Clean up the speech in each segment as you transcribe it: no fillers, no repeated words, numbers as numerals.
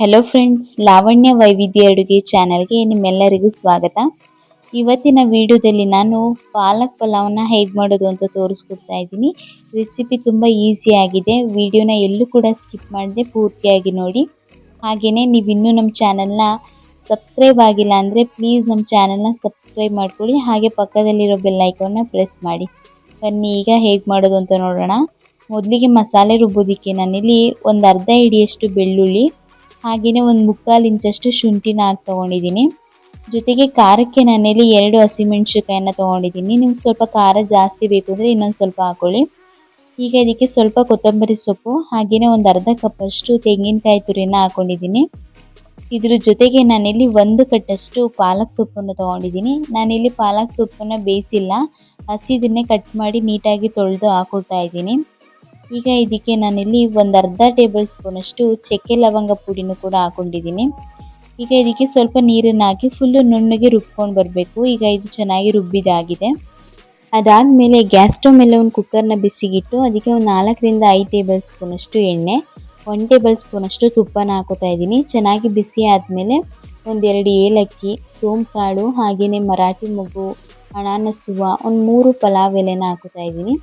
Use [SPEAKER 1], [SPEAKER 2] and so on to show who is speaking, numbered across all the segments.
[SPEAKER 1] Hello friends, Lavanya ವೈವಿಧ್ಯ ಅಡುಗೆ ಚಾನಲ್ಗೆ ನಿಮ್ಮೆಲ್ಲರಿಗೂ ಸ್ವಾಗತ. ಇವತ್ತಿನ ವಿಡಿಯೋದಲ್ಲಿ ನಾನು ಪಾಲಕ್ ಪಲಾವ್ನ ಹೇಗೆ ಮಾಡೋದು ಅಂತ ತೋರಿಸ್ಕೊಡ್ತಾ ಇದ್ದೀನಿ. ರೆಸಿಪಿ ತುಂಬ ಈಸಿ ಆಗಿದೆ. ವಿಡಿಯೋನ ಎಲ್ಲೂ ಕೂಡ ಸ್ಕಿಪ್ ಮಾಡದೆ ಪೂರ್ತಿಯಾಗಿ ನೋಡಿ. ಹಾಗೆಯೇ ನೀವು ಇನ್ನೂ ನಮ್ಮ ಚಾನಲ್ನ ಸಬ್ಸ್ಕ್ರೈಬ್ ಆಗಿಲ್ಲ ಅಂದರೆ ಪ್ಲೀಸ್ ನಮ್ಮ ಚಾನಲ್ನ ಸಬ್ಸ್ಕ್ರೈಬ್ ಮಾಡ್ಕೊಳ್ಳಿ. ಹಾಗೆ ಪಕ್ಕದಲ್ಲಿರೋ ಬೆಲ್ ಐಕಾನ್ನ ಪ್ರೆಸ್ ಮಾಡಿ. ಬನ್ನಿ ಈಗ ಹೇಗೆ ಮಾಡೋದು ಅಂತ ನೋಡೋಣ. ಮೊದಲಿಗೆ ಮಸಾಲೆ ರುಬ್ಬೋದಕ್ಕೆ ನಾನಿಲ್ಲಿ ಒಂದು ಅರ್ಧ ಹಿಡಿಯಷ್ಟು ಬೆಳ್ಳುಳ್ಳಿ, ಹಾಗೆಯೇ ಒಂದು 3/4 ಇಂಚಷ್ಟು ಶುಂಠಿನ ತೊಗೊಂಡಿದ್ದೀನಿ. ಜೊತೆಗೆ ಖಾರಕ್ಕೆ ನಾನಿಲ್ಲಿ 2 ಹಸಿಮೆಣಸಿನಕಾಯಿನ ತೊಗೊಂಡಿದ್ದೀನಿ. ನಿಮ್ಗೆ ಸ್ವಲ್ಪ ಖಾರ ಜಾಸ್ತಿ ಬೇಕು ಅಂದರೆ ಇನ್ನೊಂದು ಸ್ವಲ್ಪ ಹಾಕೊಳ್ಳಿ. ಈಗ ಇದಕ್ಕೆ ಸ್ವಲ್ಪ ಕೊತ್ತಂಬರಿ ಸೊಪ್ಪು, ಹಾಗೆಯೇ ಒಂದು ಅರ್ಧ ಕಪ್ಪಷ್ಟು ತೆಂಗಿನಕಾಯಿ ತುರಿನ ಹಾಕೊಂಡಿದ್ದೀನಿ. ಇದ್ರ ಜೊತೆಗೆ ನಾನಿಲ್ಲಿ 1 ಕಟ್ಟಷ್ಟು ಪಾಲಕ್ ಸೊಪ್ಪನ್ನು ತೊಗೊಂಡಿದ್ದೀನಿ. ನಾನಿಲ್ಲಿ ಪಾಲಕ್ ಸೊಪ್ಪನ್ನು ಬೇಯಿಸಿಲ್ಲ, ಹಸಿದನ್ನೇ ಕಟ್ ಮಾಡಿ ನೀಟಾಗಿ ತೊಳೆದು ಹಾಕೊಳ್ತಾ ಇದ್ದೀನಿ. ಈಗ ಇದಕ್ಕೆ ನಾನಿಲ್ಲಿ ಒಂದು ಅರ್ಧ ಟೇಬಲ್ ಸ್ಪೂನಷ್ಟು ಚಕ್ಕೆ ಲವಂಗ ಪುಡಿನೂ ಕೂಡ ಹಾಕೊಂಡಿದ್ದೀನಿ. ಈಗ ಇದಕ್ಕೆ ಸ್ವಲ್ಪ ನೀರನ್ನು ಹಾಕಿ ಫುಲ್ಲು ನುಣ್ಣಗೆ ರುಬ್ಕೊಂಡು ಬರಬೇಕು. ಈಗ ಇದು ಚೆನ್ನಾಗಿ ರುಬ್ಬಿದಾಗಿದೆ. ಅದಾದಮೇಲೆ ಗ್ಯಾಸ್ ಸ್ಟವ್ ಮೇಲೆ ಒಂದು ಕುಕ್ಕರ್ನ ಬಿಸಿಗಿಟ್ಟು ಅದಕ್ಕೆ ಒಂದು 4ರಿಂದ 5 ಟೇಬಲ್ ಸ್ಪೂನಷ್ಟು ಎಣ್ಣೆ, 1 ಟೇಬಲ್ ಸ್ಪೂನಷ್ಟು ತುಪ್ಪನ ಹಾಕೋತಾ ಇದ್ದೀನಿ. ಚೆನ್ನಾಗಿ ಬಿಸಿ ಆದಮೇಲೆ 1-2 ಏಲಕ್ಕಿ, ಸೋಂಪು ಕಾಳು, ಹಾಗೆಯೇ ಮರಾಠಿ ಮೊಗ್ಗು, ಅನಾನಸ್ ಹೂವು, ಒಂದು 3 ಪಲಾವ್ ಎಲೆನ ಹಾಕೋತಾ ಇದ್ದೀನಿ.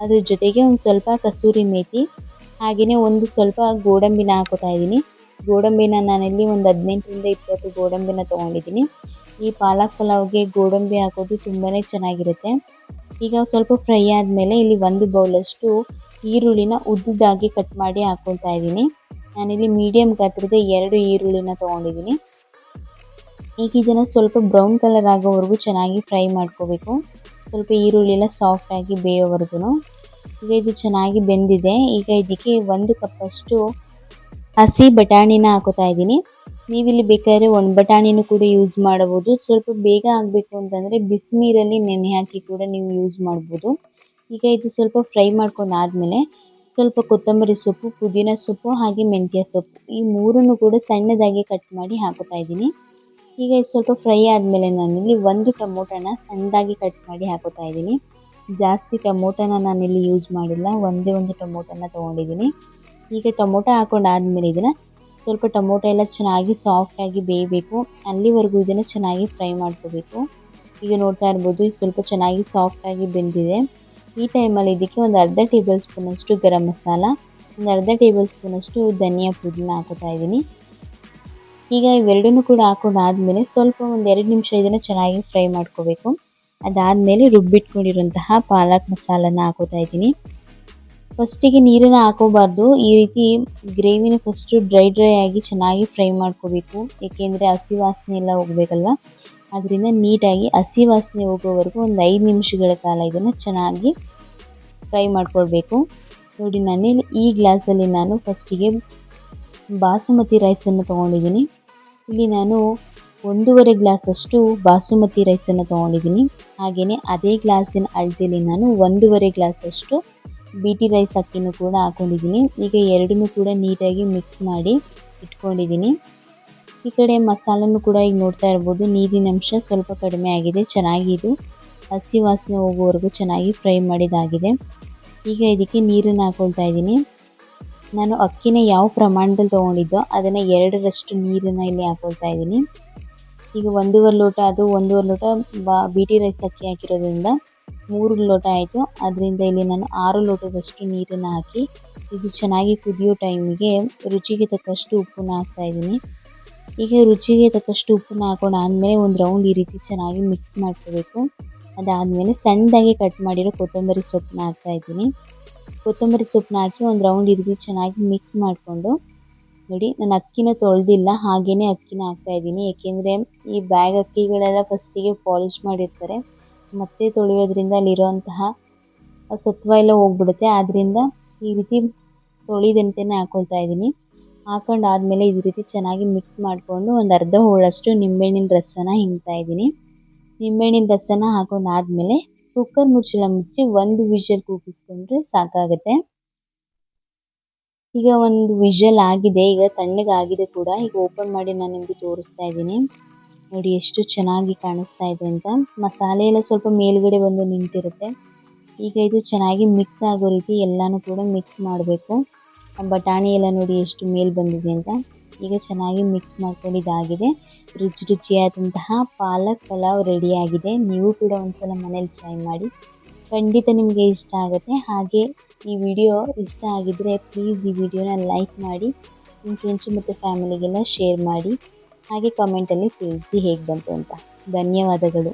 [SPEAKER 1] ಅದ್ರ ಜೊತೆಗೆ ಒಂದು ಸ್ವಲ್ಪ ಕಸೂರಿ ಮೇಥಿ, ಹಾಗೆಯೇ ಒಂದು ಸ್ವಲ್ಪ ಗೋಡಂಬಿನ ಹಾಕೋತಾ ಇದ್ದೀನಿ. ಗೋಡಂಬಿನ ನಾನಿಲ್ಲಿ ಒಂದು 18ರಿಂದ 20 ಗೋಡಂಬಿನ ತೊಗೊಂಡಿದ್ದೀನಿ. ಈ ಪಾಲಕ್ ಪಲಾವ್ಗೆ ಗೋಡಂಬಿ ಹಾಕೋದು ತುಂಬಾ ಚೆನ್ನಾಗಿರುತ್ತೆ. ಈಗ ಸ್ವಲ್ಪ ಫ್ರೈ ಆದಮೇಲೆ ಇಲ್ಲಿ 1 ಬೌಲಷ್ಟು ಈರುಳ್ಳಿನ ಉದ್ದುದಾಗಿ ಕಟ್ ಮಾಡಿ ಹಾಕ್ಕೊಳ್ತಾ ಇದ್ದೀನಿ. ನಾನಿಲ್ಲಿ ಮೀಡಿಯಮ್ ಗಾತ್ರದ 2 ಈರುಳ್ಳಿನ ತೊಗೊಂಡಿದ್ದೀನಿ. ಈಗ ಇದನ್ನು ಸ್ವಲ್ಪ ಬ್ರೌನ್ ಕಲರ್ ಆಗೋವರೆಗೂ ಚೆನ್ನಾಗಿ ಫ್ರೈ ಮಾಡ್ಕೋಬೇಕು. ಸ್ವಲ್ಪ ಈರುಳ್ಳಿ ಎಲ್ಲ ಸಾಫ್ಟಾಗಿ ಬೇಯೋವರೆಗೂ. ಈಗ ಇದು ಚೆನ್ನಾಗಿ ಬೆಂದಿದೆ. ಈಗ ಇದಕ್ಕೆ 1 ಕಪ್ಪಷ್ಟು ಹಸಿ ಬಟಾಣಿನ ಹಾಕೋತಾ ಇದ್ದೀನಿ. ನೀವಿಲ್ಲಿ ಬೇಕಾದರೆ ಒಣ ಬಟಾಣಿನೂ ಕೂಡ ಯೂಸ್ ಮಾಡಬಹುದು. ಸ್ವಲ್ಪ ಬೇಗ ಆಗಬೇಕು ಅಂತಂದರೆ ಬಿಸಿ ನೀರಲ್ಲಿ ನೆನೆ ಹಾಕಿ ಕೂಡ ನೀವು ಯೂಸ್ ಮಾಡ್ಬೋದು. ಈಗ ಇದು ಸ್ವಲ್ಪ ಫ್ರೈ ಮಾಡ್ಕೊಂಡಾದಮೇಲೆ ಸ್ವಲ್ಪ ಕೊತ್ತಂಬರಿ ಸೊಪ್ಪು, ಪುದೀನ ಸೊಪ್ಪು, ಹಾಗೆ ಮೆಂತ್ಯ ಸೊಪ್ಪು, ಈ ಮೂರನ್ನು ಕೂಡ ಸಣ್ಣದಾಗಿ ಕಟ್ ಮಾಡಿ ಹಾಕೋತಾ ಇದ್ದೀನಿ. ಈಗ ಇದು ಸ್ವಲ್ಪ ಫ್ರೈ ಆದಮೇಲೆ ನಾನಿಲ್ಲಿ 1 ಟೊಮೊಟೊನ ಸಣ್ಣದಾಗಿ ಕಟ್ ಮಾಡಿ ಹಾಕೋತಾ ಇದ್ದೀನಿ. ಜಾಸ್ತಿ ಟೊಮೊಟೊನ ನಾನಿಲ್ಲಿ ಯೂಸ್ ಮಾಡಿಲ್ಲ, ಒಂದೇ ಒಂದು ಟೊಮೊಟೊನ ತೊಗೊಂಡಿದ್ದೀನಿ. ಈಗ ಟೊಮೊಟೊ ಹಾಕೊಂಡಾದ್ಮೇಲೆ ಇದನ್ನು ಸ್ವಲ್ಪ ಟೊಮೊಟೊ ಎಲ್ಲ ಚೆನ್ನಾಗಿ ಸಾಫ್ಟಾಗಿ ಬೇಯಬೇಕು. ಅಲ್ಲಿವರೆಗೂ ಇದನ್ನು ಚೆನ್ನಾಗಿ ಫ್ರೈ ಮಾಡ್ಕೋಬೇಕು. ಈಗ ನೋಡ್ತಾ ಇರ್ಬೋದು, ಇದು ಸ್ವಲ್ಪ ಚೆನ್ನಾಗಿ ಸಾಫ್ಟಾಗಿ ಬೆಂದಿದೆ. ಈ ಟೈಮಲ್ಲಿ ಇದಕ್ಕೆ ಒಂದು ಅರ್ಧ ಟೇಬಲ್ ಸ್ಪೂನಷ್ಟು ಗರಂ ಮಸಾಲ, ಒಂದು ಅರ್ಧ ಟೇಬಲ್ ಸ್ಪೂನಷ್ಟು ಧನಿಯಾ ಪುಡಿನ ಹಾಕೋತಾ ಇದ್ದೀನಿ. ಈಗ ಇವೆರಡನ್ನೂ ಕೂಡ ಹಾಕೊಂಡಾದ್ಮೇಲೆ ಸ್ವಲ್ಪ ಒಂದು 2 ನಿಮಿಷ ಇದನ್ನು ಚೆನ್ನಾಗಿ ಫ್ರೈ ಮಾಡ್ಕೋಬೇಕು. ಅದಾದಮೇಲೆ ರುಬ್ಬಿಟ್ಕೊಂಡಿರುವಂತಹ ಪಾಲಕ್ ಮಸಾಲನ ಹಾಕೋತಾ ಇದ್ದೀನಿ. ಫಸ್ಟಿಗೆ ನೀರನ್ನು ಹಾಕೋಬಾರ್ದು, ಈ ರೀತಿ ಗ್ರೇವಿನ ಫಸ್ಟು ಡ್ರೈ ಆಗಿ ಚೆನ್ನಾಗಿ ಫ್ರೈ ಮಾಡ್ಕೋಬೇಕು. ಏಕೆಂದರೆ ಹಸಿ ವಾಸನೆ ಎಲ್ಲ ಹೋಗಬೇಕಲ್ವ. ಅದರಿಂದ ನೀಟಾಗಿ ಹಸಿ ವಾಸನೆ ಹೋಗೋವರೆಗೂ ಒಂದು 5 ನಿಮಿಷಗಳ ಕಾಲ ಇದನ್ನು ಚೆನ್ನಾಗಿ ಫ್ರೈ ಮಾಡ್ಕೊಳ್ಬೇಕು. ನೋಡಿ, ನಾನಿಲ್ಲಿ ಈ ಗ್ಲಾಸಲ್ಲಿ ನಾನು ಫಸ್ಟಿಗೆ ಬಾಸುಮತಿ ರೈಸನ್ನು ತೊಗೊಂಡಿದ್ದೀನಿ. ಇಲ್ಲಿ ನಾನು 1.5 ಗ್ಲಾಸಷ್ಟು ಬಾಸುಮತಿ ರೈಸನ್ನು ತೊಗೊಂಡಿದ್ದೀನಿ. ಹಾಗೆಯೇ ಅದೇ ಗ್ಲಾಸಿನ ಅಳತೆಯಲ್ಲಿ ನಾನು 1.5 ಗ್ಲಾಸಷ್ಟು BT ರೈಸ್ ಅಕ್ಕಿನೂ ಕೂಡ ಹಾಕ್ಕೊಂಡಿದ್ದೀನಿ. ಈಗ ಎರಡನ್ನೂ ಕೂಡ ನೀಟಾಗಿ ಮಿಕ್ಸ್ ಮಾಡಿ ಇಟ್ಕೊಂಡಿದ್ದೀನಿ. ಈ ಕಡೆ ಮಸಾಲನೂ ಕೂಡ ಈಗ ನೋಡ್ತಾ ಇರ್ಬೋದು, ನೀರಿನ ಅಂಶ ಸ್ವಲ್ಪ ಕಡಿಮೆ ಆಗಿದೆ. ಚೆನ್ನಾಗಿ ಇದು ಹಸಿ ವಾಸನೆ ಹೋಗೋವರೆಗೂ ಚೆನ್ನಾಗಿ ಫ್ರೈ ಮಾಡಿದಾಗಿದೆ. ಈಗ ಇದಕ್ಕೆ ನೀರನ್ನು ಹಾಕ್ಕೊಳ್ತಾ ಇದ್ದೀನಿ. ನಾನು ಅಕ್ಕಿನ ಯಾವ ಪ್ರಮಾಣದಲ್ಲಿ ತೊಗೊಂಡಿದ್ದೋ ಅದನ್ನು 2ರಷ್ಟು ನೀರನ್ನು ಇಲ್ಲಿ ಹಾಕ್ಕೊಳ್ತಾ ಇದ್ದೀನಿ. ಈಗ 1.5 ಲೋಟ, ಅದು 1.5 ಲೋಟ BT ರೈಸ್ ಅಕ್ಕಿ ಹಾಕಿರೋದ್ರಿಂದ 3 ಲೋಟ ಆಯಿತು. ಅದರಿಂದ ಇಲ್ಲಿ ನಾನು 6 ಲೋಟದಷ್ಟು ನೀರನ್ನು ಹಾಕಿ ಇದು ಚೆನ್ನಾಗಿ ಕುದಿಯೋ ಟೈಮಿಗೆ ರುಚಿಗೆ ತಕ್ಕಷ್ಟು ಉಪ್ಪನ್ನು ಹಾಕ್ತಾಯಿದ್ದೀನಿ. ಈಗ ರುಚಿಗೆ ತಕ್ಕಷ್ಟು ಉಪ್ಪನ್ನು ಹಾಕೊಂಡಾದ್ಮೇಲೆ ಒಂದು ರೌಂಡ್ ಈ ರೀತಿ ಚೆನ್ನಾಗಿ ಮಿಕ್ಸ್ ಮಾಡ್ಕೋಬೇಕು. ಅದಾದಮೇಲೆ ಸಣ್ಣದಾಗಿ ಕಟ್ ಮಾಡಿರೋ ಕೊತ್ತಂಬರಿ ಸೊಪ್ಪನ್ನ ಹಾಕ್ತಾಯಿದ್ದೀನಿ. ಕೊತ್ತಂಬರಿ ಸೊಪ್ಪನ್ನ ಹಾಕಿ ಒಂದು ರೌಂಡ್ ಈ ರೀತಿ ಚೆನ್ನಾಗಿ ಮಿಕ್ಸ್ ಮಾಡಿಕೊಂಡು, ನೋಡಿ ನಾನು ಅಕ್ಕಿನ ತೊಳೆದಿಲ್ಲ, ಹಾಗೆಯೇ ಅಕ್ಕಿನ ಹಾಕ್ತಾಯಿದ್ದೀನಿ. ಏಕೆಂದರೆ ಈ ಬ್ಯಾಗ್ ಅಕ್ಕಿಗಳೆಲ್ಲ ಫಸ್ಟಿಗೆ ಪಾಲಿಷ್ ಮಾಡಿರ್ತಾರೆ, ಮತ್ತೆ ತೊಳೆಯೋದ್ರಿಂದ ಅಲ್ಲಿರುವಂತಹ ಸತ್ವ ಎಲ್ಲ ಹೋಗ್ಬಿಡುತ್ತೆ. ಆದ್ದರಿಂದ ಈ ರೀತಿ ತೊಳೆದಂತೆಯೇ ಹಾಕ್ಕೊಳ್ತಾ ಇದ್ದೀನಿ. ಹಾಕೊಂಡಾದ್ಮೇಲೆ ಈ ರೀತಿ ಚೆನ್ನಾಗಿ ಮಿಕ್ಸ್ ಮಾಡಿಕೊಂಡು ಒಂದು ಅರ್ಧ ಹೋಳಷ್ಟು ನಿಂಬೆಹಣ್ಣಿನ ರಸನ ಹಿಂಡ್ತಾ ಇದ್ದೀನಿ. ನಿಂಬೆಹಣ್ಣಿನ ರಸನ ಹಾಕೊಂಡಾದ್ಮೇಲೆ ಕುಕ್ಕರ್ ಮುಚ್ಚಳ ಮುಚ್ಚಿ 1 ವಿಷಲ್ ಕೂಗಿಸ್ಕೊಂಡ್ರೆ ಸಾಕಾಗುತ್ತೆ. ಈಗ ಒಂದು ವಿಷಲ್ ಆಗಿದೆ, ಈಗ ತಣ್ಣಗಾಗಿದೆ ಕೂಡ. ಈಗ ಓಪನ್ ಮಾಡಿ ನಾನು ನಿಮಗೆ ತೋರಿಸ್ತಾ ಇದ್ದೀನಿ. ನೋಡಿ ಎಷ್ಟು ಚೆನ್ನಾಗಿ ಕಾಣಿಸ್ತಾ ಇದೆ ಅಂತ. ಮಸಾಲೆ ಎಲ್ಲ ಸ್ವಲ್ಪ ಮೇಲ್ಗಡೆ ಬಂದು ನಿಂತಿರುತ್ತೆ. ಈಗ ಇದು ಚೆನ್ನಾಗಿ ಮಿಕ್ಸ್ ಆಗೋ ರೀತಿ ಎಲ್ಲನೂ ಕೂಡ ಮಿಕ್ಸ್ ಮಾಡಬೇಕು. ಬಟಾಣಿ ಎಲ್ಲ ನೋಡಿ ಎಷ್ಟು ಮೇಲೆ ಬಂದಿದೆ ಅಂತ. ಈಗ ಚೆನ್ನಾಗಿ ಮಿಕ್ಸ್ ಮಾಡ್ಕೊಂಡಿದ್ದಾಗಿದೆ. ರುಚಿ ರುಚಿಯಾದಂತಹ ಪಾಲಕ್ ಪಲಾವ್ ರೆಡಿಯಾಗಿದೆ. ನೀವು ಕೂಡ ಒಂದ್ಸಲ ಮನೇಲಿ ಟ್ರೈ ಮಾಡಿ, ಖಂಡಿತ ನಿಮಗೆ ಇಷ್ಟ ಆಗುತ್ತೆ. ಹಾಗೆ ಈ ವಿಡಿಯೋ ಇಷ್ಟ ಆಗಿದ್ದರೆ ಪ್ಲೀಸ್ ಈ ವಿಡಿಯೋನ ಲೈಕ್ ಮಾಡಿ, ನಿಮ್ಮ ಫ್ರೆಂಡ್ಸು ಮತ್ತು ಫ್ಯಾಮಿಲಿಗೆಲ್ಲ ಶೇರ್ ಮಾಡಿ. ಹಾಗೆ ಕಮೆಂಟಲ್ಲಿ ತಿಳಿಸಿ ಹೇಗೆ ಬಂತು ಅಂತ. ಧನ್ಯವಾದಗಳು.